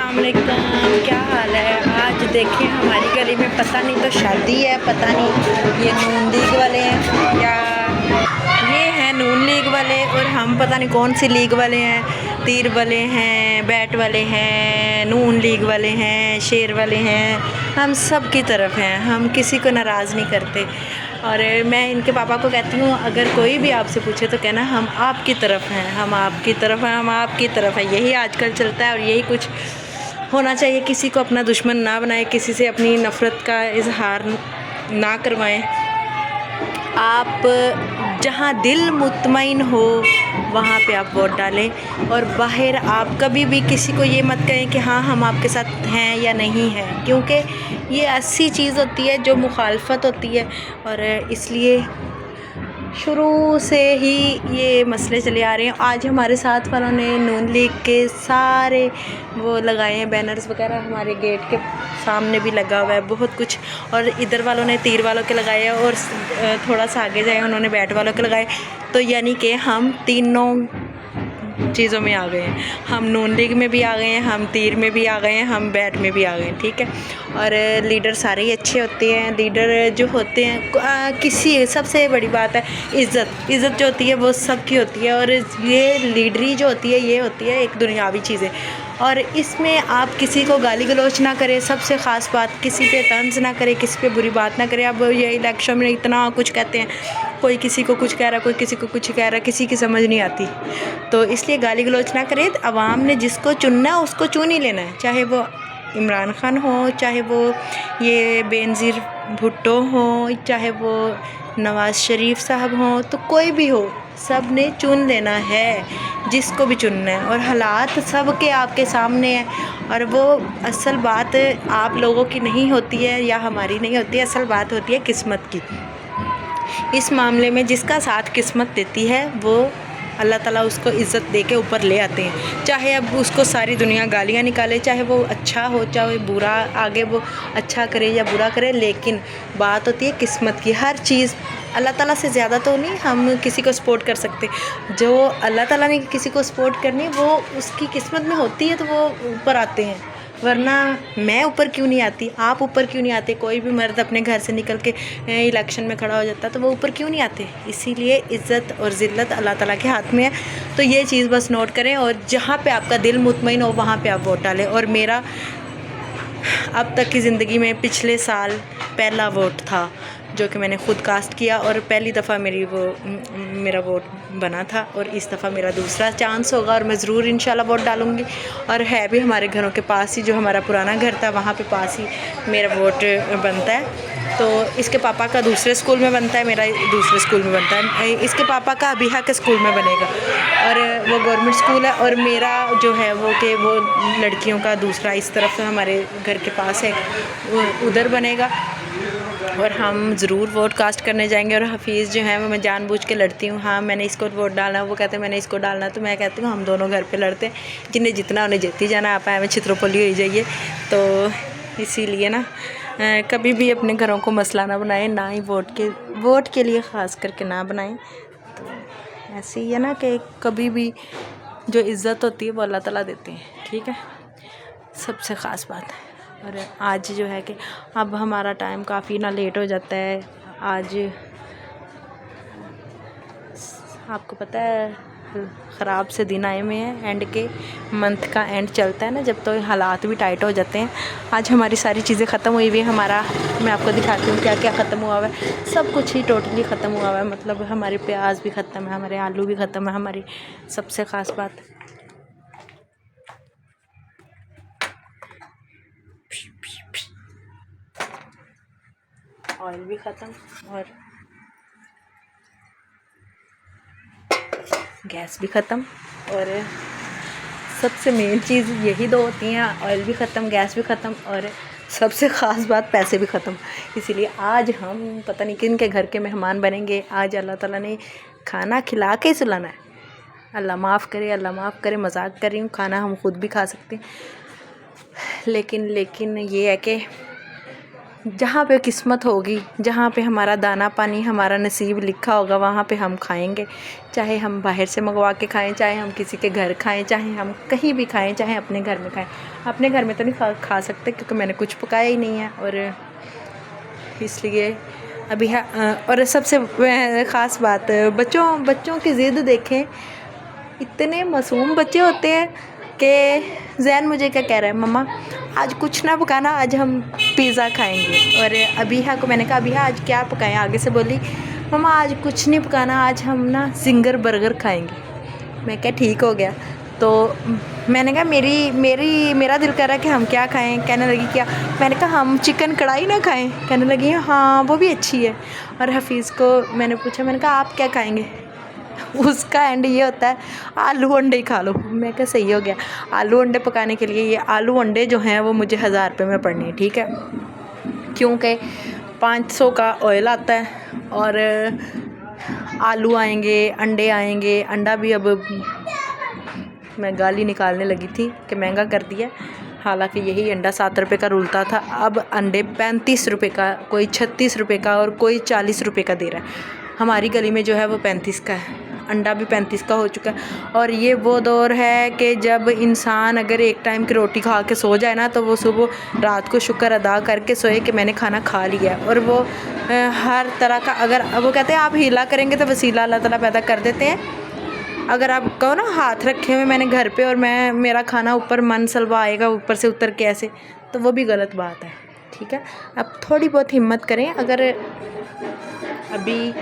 अस्सलाम वालेकुम, क्या हाल है। आज देखिए हमारी गली में पता नहीं तो शादी है, पता नहीं ये नून लीग वाले हैं या ये हैं नून लीग वाले, और हम पता नहीं कौन सी लीग वाले हैं। तीर वाले हैं, बैट वाले हैं, नून लीग वाले हैं, शेर वाले हैं। हम सब की तरफ हैं, हम किसी को नाराज़ नहीं करते। और मैं इनके पापा को कहती हूँ अगर कोई भी आपसे पूछे तो कहना हम आपकी तरफ हैं, हम आपकी तरफ हैं, हम आपकी तरफ हैं। यही आजकल चलता है और यही कुछ होना चाहिए। किसी को अपना दुश्मन ना बनाए, किसी से अपनी नफ़रत का इजहार ना करवाएं। आप जहाँ दिल मुतमईन हो वहाँ पे आप वोट डालें, और बाहर आप कभी भी किसी को ये मत कहें कि हाँ हम आपके साथ हैं या नहीं हैं, क्योंकि ये ऐसी चीज़ होती है जो मुखालफत होती है। और इसलिए शुरू से ही ये मसले चले आ रहे हैं। आज हमारे साथ वालों ने नून लीग के सारे वो लगाए हैं बैनर्स वगैरह, हमारे गेट के सामने भी लगा हुआ है बहुत कुछ। और इधर वालों ने तीर वालों के लगाए हैं, और थोड़ा सा आगे जाए उन्होंने बैट वालों के लगाए। तो यानी कि हम तीनों चीज़ों में आ गए हैं। हम नून लीग में भी आ गए हैं, हम तीर में भी आ गए हैं, हम बैट में भी आ गए हैं, ठीक है। और लीडर सारे ही अच्छे होते हैं। लीडर जो होते हैं किसी सबसे बड़ी बात है इज़्ज़त। इज़्ज़त जो होती है वो सबकी होती है, और ये लीडरी जो होती है ये होती है एक दुनियावी चीज़ है। और इसमें आप किसी को गाली गलौच ना करें, सबसे ख़ास बात किसी पे तंज़ ना करें, किसी पे बुरी बात ना करें। अब ये इलेक्शन में इतना कुछ कहते हैं, कोई किसी को कुछ कह रहा, कोई किसी को कुछ कह रहा, किसी की समझ नहीं आती। तो इसलिए गाली गलौच ना करें। अवाम ने जिसको चुनना है उसको चुन ही लेना है, चाहे वो इमरान खान हो, चाहे वो ये बेनज़ीर भुट्टो हो, चाहे वो नवाज़ शरीफ साहब हों, तो कोई भी हो, सब ने चुन लेना है जिसको भी चुनना है। और हालात सब के आपके सामने हैं, और वो असल बात आप लोगों की नहीं होती है या हमारी नहीं होती है, असल बात होती है किस्मत की। इस मामले में जिसका साथ किस्मत देती है वो अल्लाह ताला उसको इज़्ज़त दे के ऊपर ले आते हैं। चाहे अब उसको सारी दुनिया गालियाँ निकाले, चाहे वो अच्छा हो चाहे बुरा, आगे वो अच्छा करे या बुरा करे, लेकिन बात होती है किस्मत की। हर चीज़ अल्लाह ताला से ज़्यादा तो नहीं हम किसी को सपोर्ट कर सकते। जो अल्लाह ताला ने किसी को सपोर्ट करनी वो उसकी किस्मत में होती है, तो वो ऊपर आते हैं। वरना मैं ऊपर क्यों नहीं आती, आप ऊपर क्यों नहीं आते। कोई भी मर्द अपने घर से निकल के इलेक्शन में खड़ा हो जाता तो वो ऊपर क्यों नहीं आते। इसीलिए इज़्ज़त और ज़िल्लत अल्लाह ताला के हाथ में है। तो ये चीज़ बस नोट करें, और जहाँ पे आपका दिल मुतमईन हो वहाँ पे आप वोट डालें। और मेरा अब तक की ज़िंदगी में पिछले साल पहला वोट था जो कि मैंने ख़ुद कास्ट किया, और पहली दफ़ा मेरा वोट बना था, और इस दफ़ा मेरा दूसरा चांस होगा, और मैं ज़रूर इंशाल्लाह वोट डालूँगी। और है भी हमारे घरों के पास ही, जो हमारा पुराना घर था वहाँ पे पास ही मेरा वोट बनता है। तो इसके पापा का दूसरे स्कूल में बनता है, मेरा दूसरे स्कूल में बनता है। इसके पापा का अबिहा के स्कूल में बनेगा, और वो गवर्नमेंट स्कूल है। और मेरा जो है वो लड़कियों का दूसरा इस तरफ हमारे घर के पास है, उधर बनेगा। और हम ज़रूर वोट कास्ट करने जाएंगे। और हफीज़ जो है वो मैं जानबूझ के लड़ती हूँ, हाँ मैंने इसको वोट डालना, वो कहते हैं मैंने इसको डालना, तो मैं कहती हूँ हम दोनों घर पे लड़ते हैं, जिन्हें जितना उन्हें जीती जाना, आप हमें छितरोपली हो जाइए। तो इसीलिए ना कभी भी अपने घरों को मसला ना बनाएं, ना ही वोट के लिए ख़ास करके ना बनाएं। तो ऐसे ही है ना कि कभी भी जो इज़्ज़त होती है वो अल्लाह ताला देते हैं, ठीक है, सबसे ख़ास बात है। और आज जो है कि अब हमारा टाइम काफ़ी ना लेट हो जाता है। आज आपको पता है ख़राब से दिन आए हुए हैं, एंड के मंथ का एंड चलता है ना जब, तो हालात भी टाइट हो जाते हैं। आज हमारी सारी चीज़ें ख़त्म हुई हुई है। मैं आपको दिखाती हूँ क्या क्या ख़त्म हुआ हुआ है। सब कुछ ही टोटली ख़त्म हुआ हुआ है, मतलब हमारे प्याज भी ख़त्म है, हमारे आलू भी ख़त्म है, हमारी सबसे ख़ास बात ऑयल भी ख़त्म, और गैस भी ख़त्म। और सबसे मेन चीज़ यही दो होती हैं, ऑयल भी ख़त्म, गैस भी ख़त्म, और सबसे ख़ास बात पैसे भी ख़त्म। इसीलिए आज हम पता नहीं किन के घर के मेहमान बनेंगे। आज अल्लाह ताला ने खाना खिला के ही सुलाना है। अल्लाह माफ़ करे, अल्लाह माफ़ करे, मजाक कर रही हूँ। खाना हम खुद भी खा सकते हैं, लेकिन ये है कि जहाँ पे किस्मत होगी, जहाँ पे हमारा दाना पानी हमारा नसीब लिखा होगा वहाँ पे हम खाएंगे। चाहे हम बाहर से मंगवा के खाएं, चाहे हम किसी के घर खाएं, चाहे हम कहीं भी खाएं, चाहे अपने घर में खाएं। अपने घर में तो नहीं खा सकते क्योंकि मैंने कुछ पकाया ही नहीं है, और इसलिए अभी है। और सबसे ख़ास बात, बच्चों की ज़िद देखें। इतने मासूम बच्चे होते हैं कि जैन मुझे क्या कह रहा है, मम्मा आज कुछ ना पकाना, आज हम पिज़्ज़ा खाएंगे। और अबीहा को मैंने कहा अबीहा आज क्या पकाएं, आगे से बोली मम्मा आज कुछ नहीं पकाना, आज हम ना ज़िंगर बर्गर खाएंगे। मैं क्या ठीक हो गया। तो मैंने कहा मेरा दिल कर रहा है कि हम क्या खाएं। कहने लगी क्या, मैंने कहा हम चिकन कढ़ाई ना खाएं। कहने लगी हाँ वो भी अच्छी है। और हफीज़ को मैंने पूछा, मैंने कहा आप क्या खाएंगे। उसका एंड ये होता है आलू अंडे ही खा लो। मैं क्या सही हो गया। आलू अंडे पकाने के लिए ये आलू अंडे जो हैं वो मुझे 1000 रुपये में पड़ने हैं, ठीक है, क्योंकि 500 का ऑयल आता है और आलू आएंगे, अंडे आएंगे। अंडा भी अब मैं गाली निकालने लगी थी कि महंगा कर दिया, हालांकि यही अंडा 7 रुपये का रुलता था, अब अंडे 35 रुपये का, कोई 36 रुपये का और कोई 40 रुपये का दे रहा है। हमारी गली में जो है वो 35 का है, अंडा भी 35 का हो चुका है। और ये वो दौर है कि जब इंसान अगर एक टाइम की रोटी खा के सो जाए ना, तो वो सुबह रात को शुक्र अदा करके सोए कि मैंने खाना खा लिया। और वो हर तरह का, अगर वो कहते हैं आप हीला करेंगे तो वसीला अल्लाह ताला पैदा कर देते हैं। अगर आप कहो ना हाथ रखे हुए मैंने घर पे और मेरा खाना ऊपर मन सलवा आएगा ऊपर से उतर के ऐसे, तो वो भी गलत बात है, ठीक है। अब थोड़ी बहुत हिम्मत करें। अगर अभी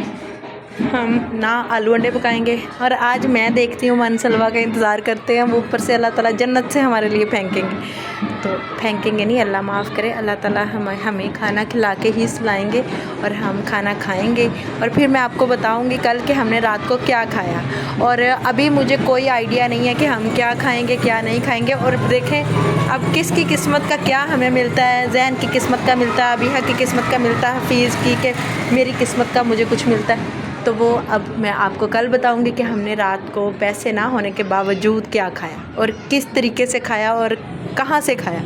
हम ना आलू अंडे पकाएंगे, और आज मैं देखती हूँ मन सलवा का इंतज़ार करते हैं, वो ऊपर से अल्लाह ताला जन्नत से हमारे लिए फेंकेंगे। तो फेंकेंगे नहीं, अल्लाह माफ़ करे, अल्लाह ताला हमें खाना खिला के ही सुलाएंगे और हम खाना खाएंगे। और फिर मैं आपको बताऊंगी कल कि हमने रात को क्या खाया। और अभी मुझे कोई आइडिया नहीं है कि हम क्या खाएंगे क्या नहीं खाएंगे। और देखें अब किसकी किस्मत का क्या हमें मिलता है। जैन की किस्मत का मिलता है, अबीहा की किस्मत का मिलता है, हफीज़ की, कि मेरी किस्मत का मुझे कुछ मिलता है। तो वो अब मैं आपको कल बताऊंगी कि हमने रात को पैसे ना होने के बावजूद क्या खाया और किस तरीके से खाया और कहाँ से खाया,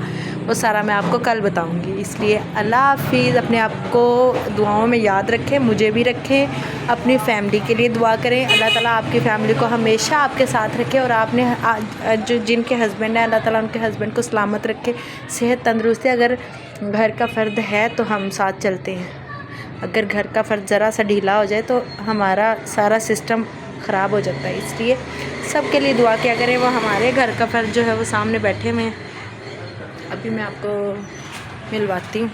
वो सारा मैं आपको कल बताऊंगी। इसलिए अल्लाह हाफिज़, अपने आप को दुआओं में याद रखें, मुझे भी रखें, अपनी फैमिली के लिए दुआ करें। अल्लाह ताला आपकी फ़ैमिली को हमेशा आपके साथ रखे। और आपने जो जिनके हस्बैंड हैं, अल्लाह ताला उनके हस्बैंड को सलामत रखे, सेहत तंदुरुस्ती। अगर घर का फ़र्द है तो हम साथ चलते हैं, अगर घर का फ़र्ज ज़रा सा ढीला हो जाए तो हमारा सारा सिस्टम ख़राब हो जाता है। इसलिए सब के लिए दुआ किया करें। वो हमारे घर का फ़र्ज जो है वो सामने बैठे हुए हैं, अभी मैं आपको मिलवाती हूँ।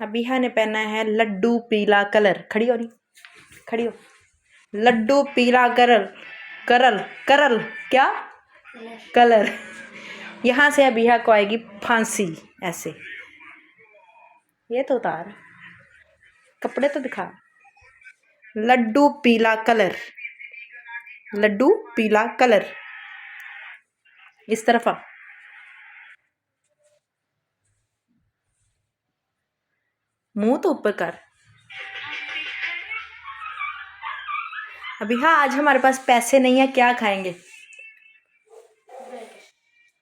अबीहा ने पहना है लड्डू पीला कलर, खड़ी हो रही, खड़ी हो, लड्डू पीला कलर, करल क्या कलर। यहाँ से अबीहा को आएगी फांसी ऐसे। ये तो उतार, कपड़े तो दिखा। लड्डू पीला कलर, लड्डू पीला कलर, इस तरफ आ। मुंह तो ऊपर कर। अभी हाँ, आज हमारे पास पैसे नहीं है, क्या खाएंगे।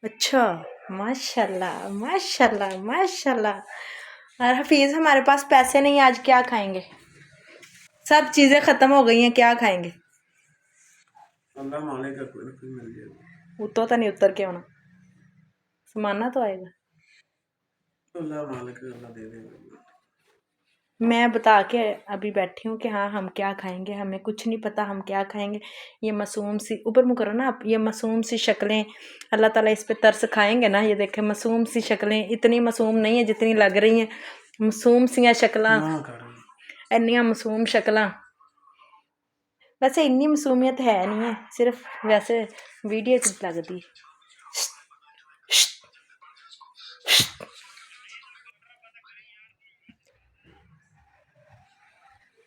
अच्छा, माशाल्लाह माशाल्लाह माशाल्लाह। और हफीज़ हमारे पास पैसे नहीं, आज क्या खाएंगे। सब चीज़ें ख़त्म हो गई हैं, क्या खाएंगे। उतो तो नहीं उतर के होना, समाना तो आएगा। मैं बता के अभी बैठी हूँ कि हाँ हम क्या खाएंगे, हमें कुछ नहीं पता हम क्या खाएंगे। ये मासूम सी, ऊपर मुँह करो ना आप, ये मासूम सी शक्लें, अल्लाह ताला इस पे तरस खाएंगे ना। ये देखें मासूम सी शक्लें, इतनी मासूम नहीं है जितनी लग रही हैं। मासूम सी शक्लां, इन्नियां मासूम शक्लां। वैसे इन्नी मासूमियत है नहीं है, सिर्फ वैसे वीडियो च लगदी।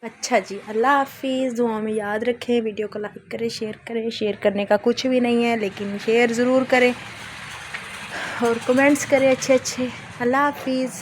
अच्छा जी, अल्लाह हाफिज़, दुआ में याद रखें, वीडियो को लाइक करें, शेयर करने का कुछ भी नहीं है लेकिन शेयर ज़रूर करें और कमेंट्स करें अच्छे अच्छे। अल्लाह हाफिज़।